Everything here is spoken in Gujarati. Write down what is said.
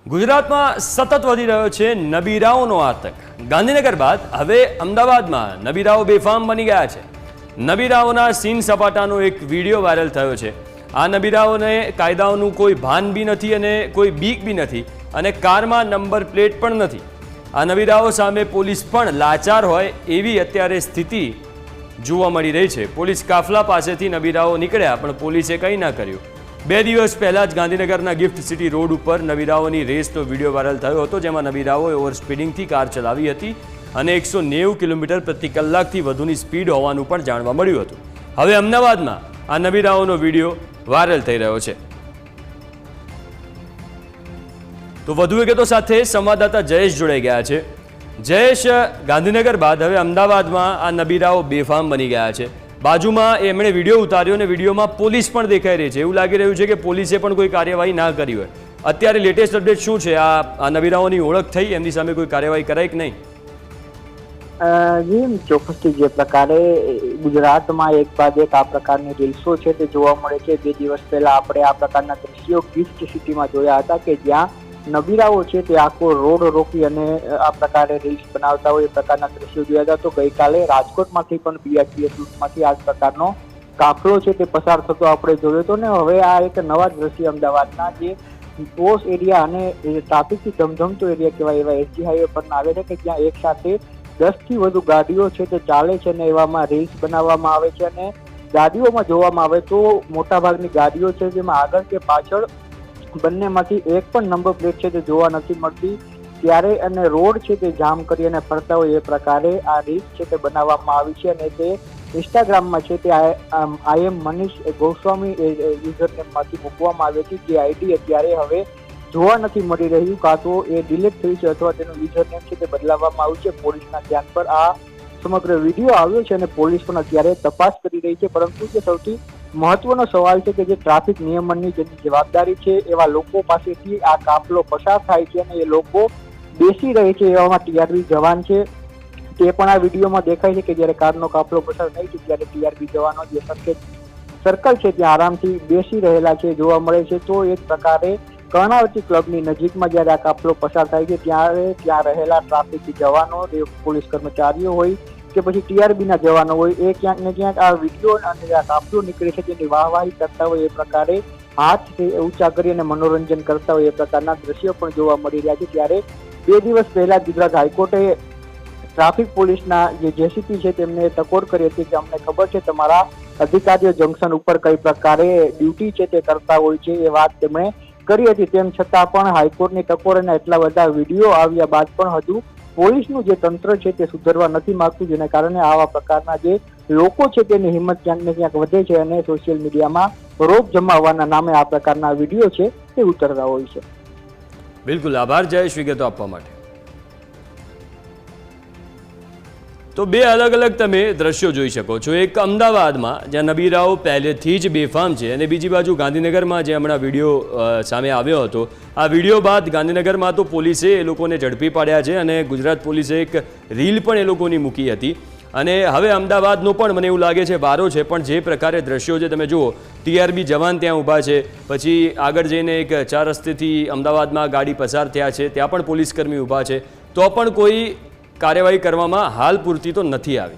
ગુજરાતમાં સતત વધી રહ્યો છે નબીરાઓનો આતંક। ગાંધીનગર બાદ હવે અમદાવાદમાં નબીરાઓ બેફામ બની ગયા છે। નબીરાઓના સીન સપાટાનો એક વિડીયો વાયરલ થયો છે। આ નબીરાઓને કાયદાઓનું કોઈ ભાન બી નથી અને કોઈ બીક બી નથી અને કારમાં નંબર પ્લેટ પણ નથી। આ નબીરાઓ સામે પોલીસ પણ લાચાર હોય એવી અત્યારે સ્થિતિ જોવા મળી રહી છે। પોલીસ કાફલા પાસેથી નબીરાઓ નીકળ્યા પણ પોલીસે કંઈ ના કર્યું। 2 દિવસ પહેલાં જ ગાંધીનગરના ગિફ્ટ સિટી રોડ ઉપર નબીરાઓની રેસનો વિડીયો વાયરલ થયો હતો, જેમાં નબીરાઓએ ઓવર સ્પીડિંગથી કાર ચલાવી હતી અને 190 કિલોમીટર પ્રતિ કલાકથી વધુની સ્પીડ હોવાનું પણ જાણવા મળ્યું હતું। હવે અમદાવાદમાં આ નબીરાઓનો વિડીયો વાયરલ થઈ રહ્યો છે। તો વધુ વિગતો સાથે સંવાદદાતા જયેશ જોડાઈ ગયા છે। જયેશ, ગાંધીનગર બાદ હવે અમદાવાદમાં આ નબીરાઓ બેફામ બની ગયા છે। બાજુમાં એમણે વિડીયો ઉતાર્યો અને વિડીયોમાં પોલીસ પણ દેખાઈ રહી છે। એવું લાગી રહ્યું છે કે પોલીસે પણ કોઈ કાર્યવાહી ના કરી હોય। અત્યારે લેટેસ્ટ અપડેટ શું છે? આ નબીરાઓની ઓળખ થઈ, એમની સામે કોઈ કાર્યવાહી કરાઈ કે નહીં? જી ચોક્કસથી જે પ્રકારે ગુજરાતમાં એક બાદ એક આ પ્રકારની રીલ્સો છે તે જોવા મળે છે। 2 દિવસ પહેલા આપણે આ પ્રકારના દ્રશ્યો ગિફ્ટ સિટીમાં જોયા હતા કે જ્યાં નબીરાઓ છે તે આખો રોડ રોકી અને આ પ્રકારે રીલ્સ બનાવતા હોય એ પ્રકારના દ્રશ્યો જોયા હતા। તો ગઈકાલે રાજકોટમાંથી પણ બીઆરટીએસ રૂટમાંથી આ પ્રકારનો કાફલો છે તે પસાર થતો આપણે જોયો હતો ને હવે આ એક નવા દ્રશ્ય અમદાવાદના જે પોશ એરિયા અને ટ્રાફિકથી ધમધમતો એરિયા કહેવાય એવા એસજી હાઈવે પર આવે છે કે જ્યાં એક સાથે 10થી વધુ ગાડીઓ છે તે ચાલે છે અને એવામાં રીલ્સ બનાવવામાં આવે છે અને ગાડીઓમાં જોવામાં આવે તો મોટાભાગની ગાડીઓ છે જેમાં આગળ કે પાછળ બંનેમાંથી એક પણ નંબર પ્લેટ છે તે જોવા નથી મળતી। ત્યારે અને રોડ છે તે જામ કરી અને ફરતા હોય એ પ્રકારે આ રીલ્સ છે તે બનાવવામાં આવી છે અને તે ઇન્સ્ટાગ્રામમાં છે તે આઈ એમ મનીષ ગોસ્વામી યુઝરનેમમાંથી મૂકવામાં આવી હતી। જે આઈડી અત્યારે હવે જોવા નથી મળી રહ્યું, કાં તો એ ડિલીટ થઈ છે અથવા તેનું યુઝરનેમ છે તે બદલાવવામાં આવ્યું છે। પોલીસના ધ્યાન પર આ સમગ્ર વિડીયો આવ્યો છે અને પોલીસ પણ અત્યારે તપાસ કરી રહી છે। પરંતુ જે સૌથી મહત્વનો સવાલ છે કે જે ટ્રાફિક નિયમનની જેની જવાબદારી છે એવા લોકો પાસેથી આ કાફલો પસાર થાય છે અને એ લોકો બેસી રહે છે એવામાં ટીઆરબી જવાન છે તે પણ આ વિડીયોમાં દેખાય છે કે જ્યારે કારનો કાફલો પસાર થાય છે ત્યારે ટીઆરબી જવાનો જે સર્કલ છે ત્યાં આરામથી બેસી રહેલા છે જોવા મળે છે। તો એક પ્રકારે કર્ણાવતી ક્લબની નજીકમાં જ્યારે આ કાફલો પસાર થાય છે ત્યારે ત્યાં રહેલા ટ્રાફિક જવાનો, પોલીસ કર્મચારીઓ હોય કે પછી ટીઆરબીના જવાનો હોય એ ક્યાંક ને ક્યાંક આ વિડીયો અને આ કાફલો નીકળે છે તેની વાહવાહી કરતા હોય એ પ્રકારે હાથ ઊંચા કરી અને મનોરંજન કરતા હોય એ પ્રકારના દ્રશ્યો પણ જોવા મળી રહ્યા છે। ત્યારે 2 દિવસ પહેલા ગુજરાત હાઈકોર્ટે ટ્રાફિક પોલીસના જે જેસીપી છે તેમને ટકોર કરી હતી કે અમને ખબર છે તમારા અધિકારીઓ જંકશન ઉપર કઈ પ્રકારે ડ્યુટી છે તે કરતા હોય છે, એ વાત તેમણે કરી હતી। તેમ છતાં પણ હાઈકોર્ટની ટકોર અને એટલા બધા વિડીયો આવ્યા બાદ પણ હજુ પોલીસનું જે તંત્ર છે તે સુધરવા નથી માંગતું, જેના કારણે આવા પ્રકારના જે લોકો છે તેની હિંમત ક્યાંક ને ક્યાંક વધે છે અને સોશિયલ મીડિયામાં રોપ જમાવવાના નામે આ પ્રકારના વિડીયો છે તે ઉતરતા હોય છે। બિલકુલ, આભાર જયેશ વિગતો આપવા માટે। તો 2 અલગ અલગ તમે દ્રશ્યો જોઈ શકો છો। એક અમદાવાદમાં જ્યાં નબીરાઓ પહેલેથી જ બેફામ છે અને બીજી બાજુ ગાંધીનગરમાં જે હમણાં વિડીયો સામે આવ્યો હતો, આ વિડીયો બાદ ગાંધીનગરમાં તો પોલીસે એ લોકોને ઝડપી પાડ્યા છે અને ગુજરાત પોલીસે એક રીલ પણ એ લોકોની મૂકી હતી અને હવે અમદાવાદનો પણ મને એવું લાગે છે વારો છે। પણ જે પ્રકારે દ્રશ્યો છે તમે જુઓ, ટીઆરબી જવાન ત્યાં ઊભા છે, પછી આગળ જઈને એક 4 રસ્તેથી અમદાવાદમાં ગાડી પસાર થયા છે ત્યાં પણ પોલીસકર્મી ઊભા છે, તો પણ કોઈ કાર્યવાહી કરવામાં હાલ પૂરતી તો નથી આવી।